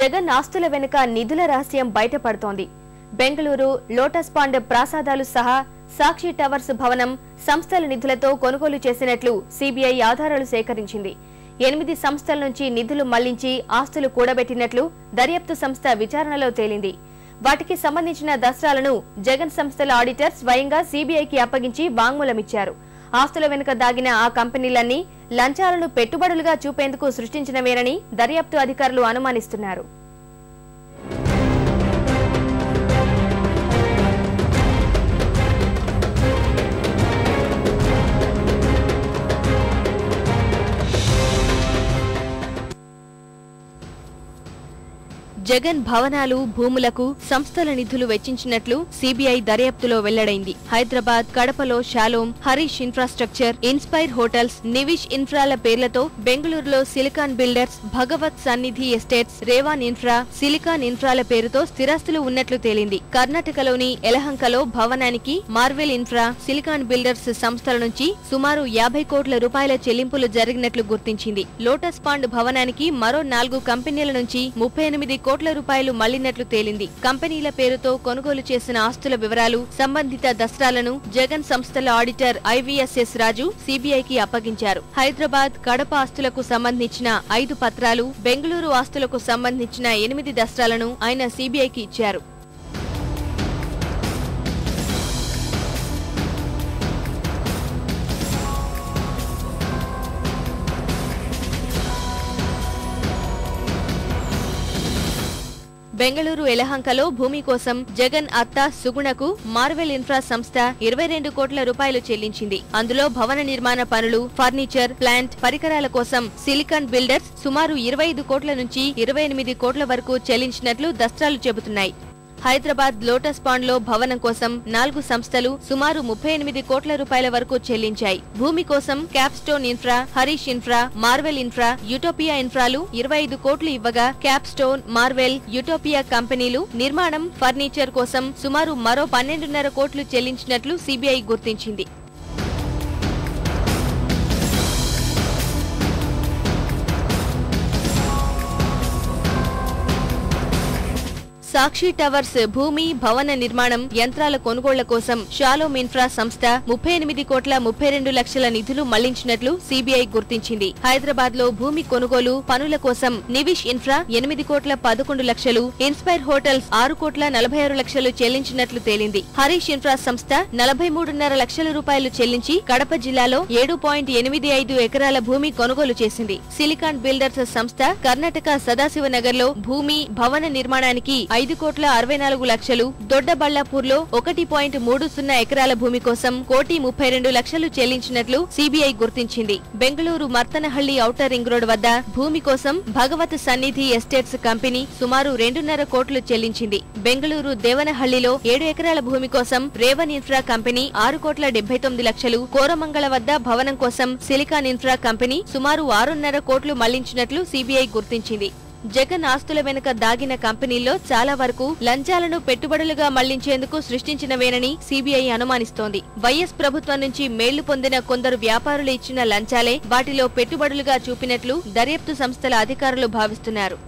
జగన్ ఆస్తుల వెనుక నిధుల రహస్యం బయటపడుతోంది. బెంగళూరు లోటస్ పాండ్ ప్రాసాదాలు సహా సాక్షి టవర్స్ భవనం సంస్థల నిధులతో కొనుగోలు చేసినట్లు సిబిఐ ఆధారాలు సేకరించింది. 8 సంస్థల నుంచి నిధులు మళ్లించి ఆస్తులు కూడబెట్టినట్లు దర్యాప్తు సంస్థ విచారణలో తేలింది. వాటికి సంబంధించిన దస్త్రాలను జగన్ సంస్థల ఆడిటర్ స్వయంగా సిబిఐకి అప్పగించి వాంగ్మూలమిచ్చారు. ఆస్తుల వెనుక దాగిన ఆ కంపెనీలన్నీ లంచాలను పెట్టుబడులుగా చూపేందుకు సృష్టించినవేనని దర్యాప్తు అధికారులు అనుమానిస్తున్నారు. జగన్ భవనాలు భూములకు సంస్థల నిధులు వెచ్చించినట్లు సిబిఐ దర్యాప్తులో వెల్లడైంది. హైదరాబాద్, కడపలో Shalom, Harish infrastructure, inspire hotels, Nivish ఇన్ఫ్రాల పేర్లతో బెంగళూరులో silicon builders, Bhagavat Sannidhi estates, Revan infra, silicon ఇన్ఫ్రాల పేరుతో స్థిరాస్తులు ఉన్నట్లు తేలింది. కర్ణాటకలోని యలహంకలో భవనానికి మార్వెల్ ఇన్ఫ్రా, సిలికాన్ బిల్డర్స్ సంస్థల నుంచి సుమారు 50 కోట్ల రూపాయల చెల్లింపులు జరిగినట్లు గుర్తించింది. లోటస్ పాండ్ భవనానికి మరో 4 కంపెనీల నుంచి 38 కోట్ల రూపాయలు మళ్లినట్లు తేలింది. కంపెనీల పేరుతో కొనుగోలు చేసిన ఆస్తుల వివరాలు, సంబంధిత దస్త్రాలను జగన్ సంస్థల ఆడిటర్ ఐవీఎస్ఎస్ రాజు సిబిఐకి అప్పగించారు. హైదరాబాద్, కడప ఆస్తులకు సంబంధించిన 5 పత్రాలు, బెంగళూరు ఆస్తులకు సంబంధించిన 8 దస్త్రాలను ఆయన సిబిఐకి ఇచ్చారు. బెంగళూరు యలహంకలో భూమి కోసం జగన్ అత్త సుగుణకు మార్వెల్ ఇన్ఫ్రా సంస్థ 22 కోట్ల రూపాయలు చెల్లించింది. అందులో భవన నిర్మాణ పనులు, ఫర్నిచర్, ప్లాంట్, పరికరాల కోసం సిలికాన్ బిల్డర్స్ సుమారు 25 కోట్ల నుంచి 28 కోట్ల వరకు చెల్లించినట్లు దస్త్రాలు చెబుతున్నాయి. హైదరాబాద్ లోటస్ పాండ్ లో భవనం కోసం 4 సంస్థలు సుమారు 38 కోట్ల రూపాయల వరకు చెల్లించాయి. భూమి కోసం capstone infra, Harish infra, marvel infra, utopia ఇన్ఫ్రాలు 25 కోట్లు ఇవ్వగా క్యాప్స్టోన్, మార్వెల్, యూటోపియా కంపెనీలు నిర్మాణం, ఫర్నిచర్ కోసం సుమారు మరో 12.5 కోట్లు చెల్లించినట్లు సిబిఐ గుర్తించింది. సాక్షి టవర్స్ భూమి, భవన నిర్మాణం, యంత్రాల కొనుగోళ్ల కోసం షాలోమ్ ఇన్ఫ్రా సంస్థ 38 కోట్ల 32 లక్షల నిధులు మళ్లించినట్లు సిబిఐ గుర్తించింది. హైదరాబాద్ లో భూమి కొనుగోలు పనుల కోసం నివిష్ ఇన్ఫ్రా 8 కోట్ల 11 లక్షలు, ఇన్స్పైర్ హోటల్స్ 6 కోట్ల 46 లక్షలు చెల్లించినట్లు తేలింది. హరీష్ ఇన్ఫ్రా సంస్థ 43.5 లక్షల రూపాయలు చెల్లించి కడప జిల్లాలో 7.85 ఎకరాల భూమి కొనుగోలు చేసింది. సిలికాన్ బిల్డర్స్ సంస్థ కర్ణాటక సదాశివనగర్ లో భూమి, భవన నిర్మాణానికి 5 కోట్ల 64 లక్షలు, దొడ్డబళ్లాపూర్లో 1.30 ఎకరాల భూమి కోసం 1.32 లక్షలు చెల్లించినట్లు సిబిఐ గుర్తించింది. బెంగళూరు మర్తనహళ్లి ఔటర్ రింగ్ రోడ్ వద్ద భూమి కోసం భగవత్ సన్నిధి ఎస్టేట్స్ కంపెనీ సుమారు 2.5 కోట్లు చెల్లించింది. బెంగళూరు దేవనహళ్లిలో 7 ఎకరాల భూమి కోసం రేవన్ ఇన్ఫ్రా కంపెనీ 6 కోట్ల 79 లక్షలు, కోరమంగళ వద్ద భవనం కోసం సిలికాన్ ఇన్ఫ్రా కంపెనీ సుమారు 6.5 కోట్లు మళ్లించినట్లు సిబిఐ గుర్తించింది. జగన్ ఆస్తుల వెనుక దాగిన కంపెనీల్లో చాలా వరకు లంచాలను పెట్టుబడులుగా మళ్లించేందుకు సృష్టించినవేనని సిబిఐ అనుమానిస్తోంది. వైఎస్ ప్రభుత్వం నుంచి మేళ్లు పొందిన కొందరు వ్యాపారులు ఇచ్చిన లంచాలే వాటిలో పెట్టుబడులుగా చూపినట్లు దర్యాప్తు సంస్థల అధికారులు భావిస్తున్నారు.